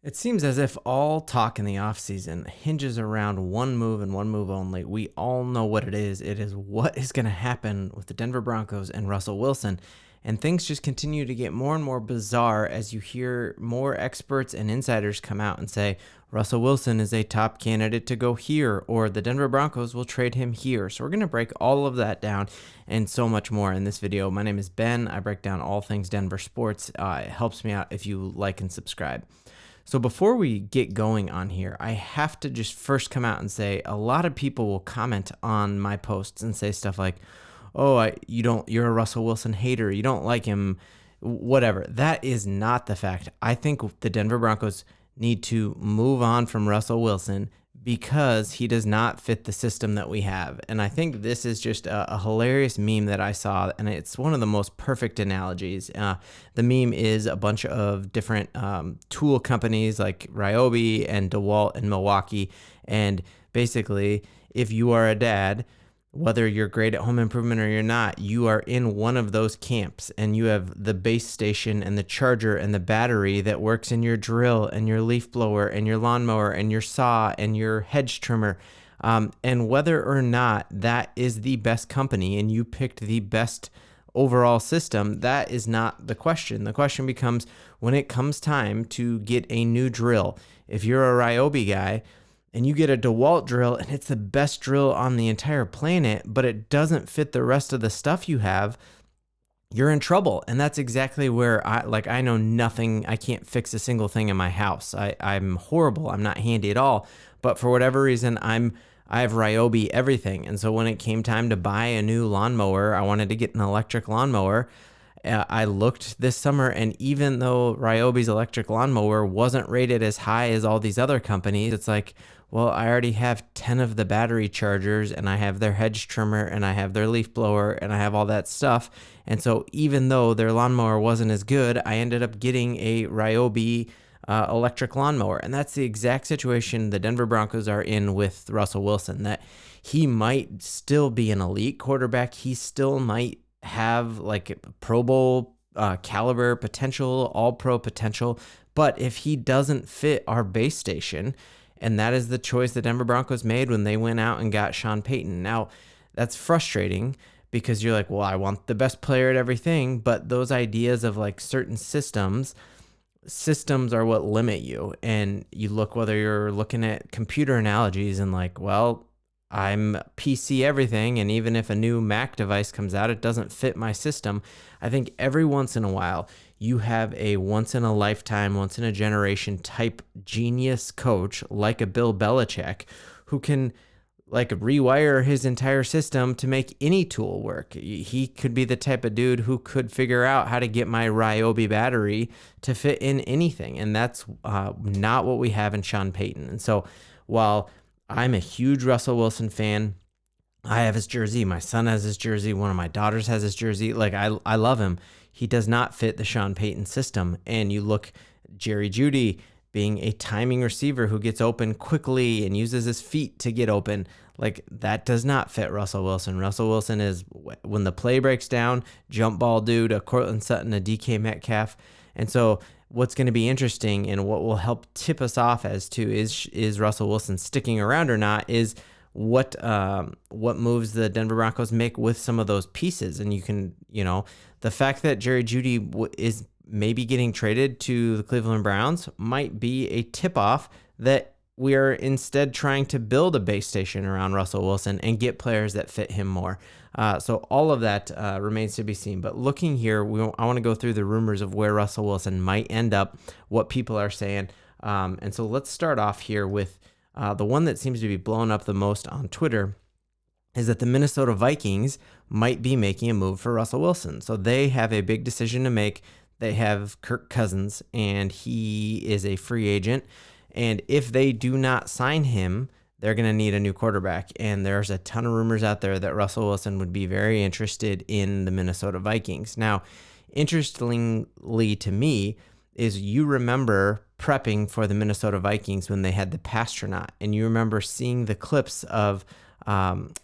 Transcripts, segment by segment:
It seems as if all talk in the offseason hinges around one move and one move only. We all know what it is. It is what is going to happen with the Denver Broncos and Russell Wilson. And things just continue to get more and more bizarre as you hear more experts and insiders come out and say Russell Wilson is a top candidate to go here, or the Denver Broncos will trade him here. So we're going to break all of that down and so much more in this video. My name is Ben. I break down all things Denver sports. It helps me out if you like and subscribe. So before we get going on here, I have to just first come out and say a lot of people will comment on my posts and say stuff like, "Oh, you're a Russell Wilson hater. You don't like him, whatever." That is not the fact. I think the Denver Broncos need to move on from Russell Wilson because he does not fit the system that we have. And I think this is just a hilarious meme that I saw, and it's one of the most perfect analogies. The meme is a bunch of different tool companies like Ryobi and DeWalt and Milwaukee. And basically, if you are a dad, whether you're great at home improvement or you're not, you are in one of those camps, and you have the base station and the charger and the battery that works in your drill and your leaf blower and your lawnmower and your saw and your hedge trimmer. And whether or not that is the best company and you picked the best overall system, that is not the question. The question becomes when it comes time to get a new drill. If you're a Ryobi guy, and you get a DeWalt drill and it's the best drill on the entire planet, but it doesn't fit the rest of the stuff you have, you're in trouble. And that's exactly where I know nothing. I can't fix a single thing in my house. I'm horrible. I'm not handy at all. But for whatever reason, I have Ryobi everything. And so when it came time to buy a new lawnmower, I wanted to get an electric lawnmower. I looked this summer, and even though Ryobi's electric lawnmower wasn't rated as high as all these other companies, it's like, well, I already have 10 of the battery chargers, and I have their hedge trimmer, and I have their leaf blower, and I have all that stuff. And so even though their lawnmower wasn't as good, I ended up getting a Ryobi electric lawnmower. And that's the exact situation the Denver Broncos are in with Russell Wilson, that he might still be an elite quarterback. He still might have like Pro Bowl caliber potential, all pro potential. But if he doesn't fit our base station, and that is the choice the Denver Broncos made when they went out and got Sean Payton. Now, that's frustrating because you're like, well, I want the best player at everything. But those ideas of like certain systems are what limit you. And you look, whether you're looking at computer analogies and like, well, I'm PC everything, and even if a new Mac device comes out, it doesn't fit my system. I think every once in a while, you have a once-in-a-lifetime, once-in-a-generation type genius coach like a Bill Belichick who can like rewire his entire system to make any tool work. He could be the type of dude who could figure out how to get my Ryobi battery to fit in anything, and that's not what we have in Sean Payton. And so while I'm a huge Russell Wilson fan, I have his jersey. My son has his jersey. One of my daughters has his jersey. Like, I love him. He does not fit the Sean Payton system. And you look, Jerry Jeudy being a timing receiver who gets open quickly and uses his feet to get open. Like, that does not fit Russell Wilson. Russell Wilson is, when the play breaks down, jump ball dude, a Cortland Sutton, a DK Metcalf. And so what's going to be interesting and what will help tip us off as to is Russell Wilson sticking around or not is what moves the Denver Broncos make with some of those pieces. And you can, the fact that Jerry Jeudy is maybe getting traded to the Cleveland Browns might be a tip-off that we are instead trying to build a base station around Russell Wilson and get players that fit him more. So all of that remains to be seen. But looking here, I want to go through the rumors of where Russell Wilson might end up, what people are saying. And so let's start off here with the one that seems to be blowing up the most on Twitter is that the Minnesota Vikings might be making a move for Russell Wilson. So they have a big decision to make. They have Kirk Cousins, and he is a free agent. And if they do not sign him, they're going to need a new quarterback. And there's a ton of rumors out there that Russell Wilson would be very interested in the Minnesota Vikings. Now, interestingly to me is you remember prepping for the Minnesota Vikings when they had the Pastronaut, and you remember seeing the clips of Kevin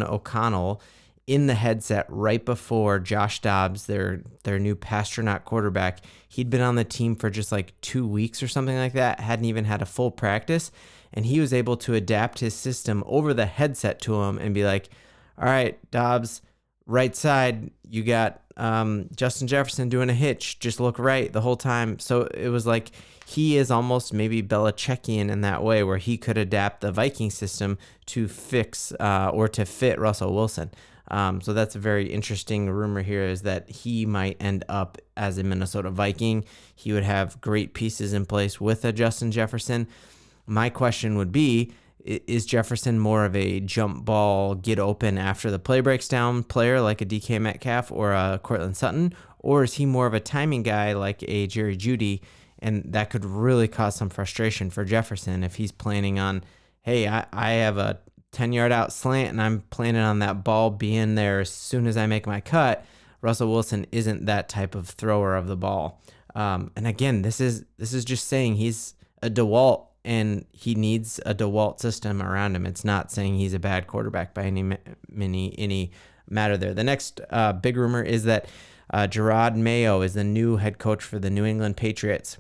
O'Connell in the headset right before Josh Dobbs, their new Pastronaut quarterback. He'd been on the team for just like 2 weeks or something like that, hadn't even had a full practice, and he was able to adapt his system over the headset to him and be like, all right, Dobbs, right side, you got Justin Jefferson doing a hitch. Just look right the whole time. So it was like he is almost maybe Belichickian in that way, where he could adapt the Viking system to fix or to fit Russell Wilson. So that's a very interesting rumor here, is that he might end up as a Minnesota Viking. He would have great pieces in place with a Justin Jefferson. My question would be, is Jefferson more of a jump ball, get open after the play breaks down player like a DK Metcalf or a Cortland Sutton? Or is he more of a timing guy like a Jerry Jeudy? And that could really cause some frustration for Jefferson if he's planning on, hey, I have a 10-yard out slant and I'm planning on that ball being there as soon as I make my cut. Russell Wilson isn't that type of thrower of the ball. And again, this is just saying he's a DeWalt, and he needs a DeWalt system around him. It's not saying he's a bad quarterback by any matter there. The next big rumor is that Gerard Mayo is the new head coach for the New England Patriots,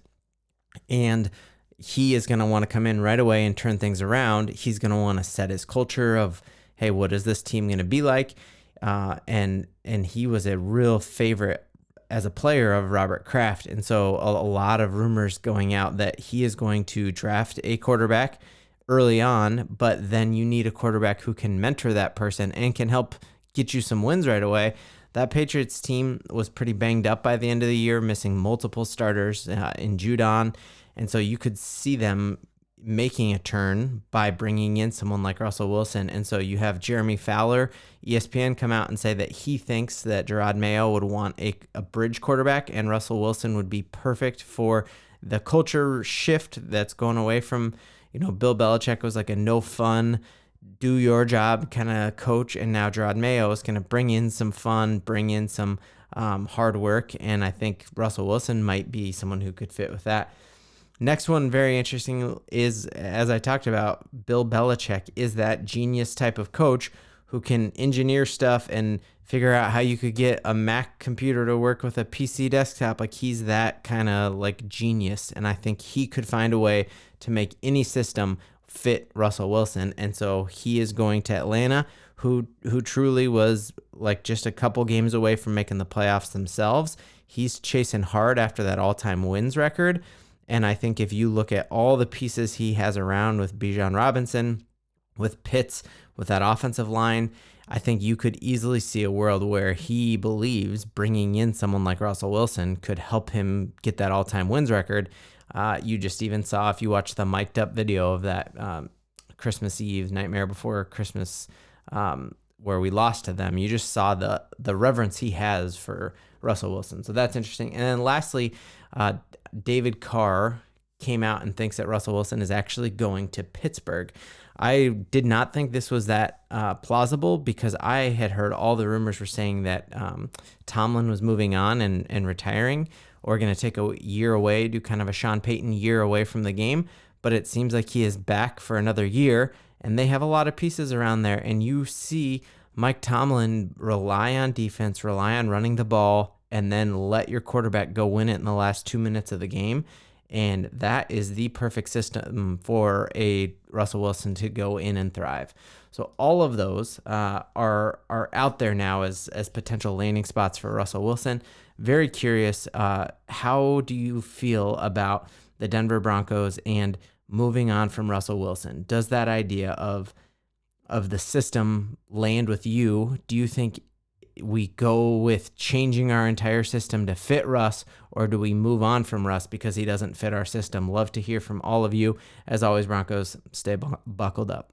and he is going to want to come in right away and turn things around. He's going to want to set his culture of, hey, what is this team going to be like? And he was a real favorite as a player of Robert Kraft. And so a lot of rumors going out that he is going to draft a quarterback early on, but then you need a quarterback who can mentor that person and can help get you some wins right away. That Patriots team was pretty banged up by the end of the year, missing multiple starters in Judon. And so you could see them making a turn by bringing in someone like Russell Wilson. And so you have Jeremy Fowler, ESPN, come out and say that he thinks that Gerard Mayo would want a bridge quarterback, and Russell Wilson would be perfect for the culture shift that's going away from, Bill Belichick was like a no fun, do your job kind of coach. And now Gerard Mayo is going to bring in some fun, bring in some hard work. And I think Russell Wilson might be someone who could fit with that. Next one, very interesting, is, as I talked about, Bill Belichick is that genius type of coach who can engineer stuff and figure out how you could get a Mac computer to work with a PC desktop. Like, he's that kind of like genius. And I think he could find a way to make any system fit Russell Wilson. And so he is going to Atlanta, who truly was like just a couple games away from making the playoffs themselves. He's chasing hard after that all-time wins record. And I think if you look at all the pieces he has around with Bijan Robinson, with Pitts, with that offensive line, I think you could easily see a world where he believes bringing in someone like Russell Wilson could help him get that all-time wins record. You just even saw, if you watch the mic'd up video of that Christmas Eve, Nightmare Before Christmas, where we lost to them, you just saw the reverence he has for Russell Wilson. So that's interesting. And then lastly, David Carr came out and thinks that Russell Wilson is actually going to Pittsburgh. I did not think this was that plausible, because I had heard all the rumors were saying that Tomlin was moving on and retiring, or going to take a year away, do kind of a Sean Payton year away from the game. But it seems like he is back for another year, and they have a lot of pieces around there. And you see Mike Tomlin rely on defense, rely on running the ball, and then let your quarterback go win it in the last 2 minutes of the game. And that is the perfect system for a Russell Wilson to go in and thrive. So all of those are out there now as potential landing spots for Russell Wilson. Very curious, how do you feel about the Denver Broncos and moving on from Russell Wilson? Does that idea of the system land with you? Do you think we go with changing our entire system to fit Russ, or do we move on from Russ because he doesn't fit our system? Love to hear from all of you. As always, Broncos, stay buckled up.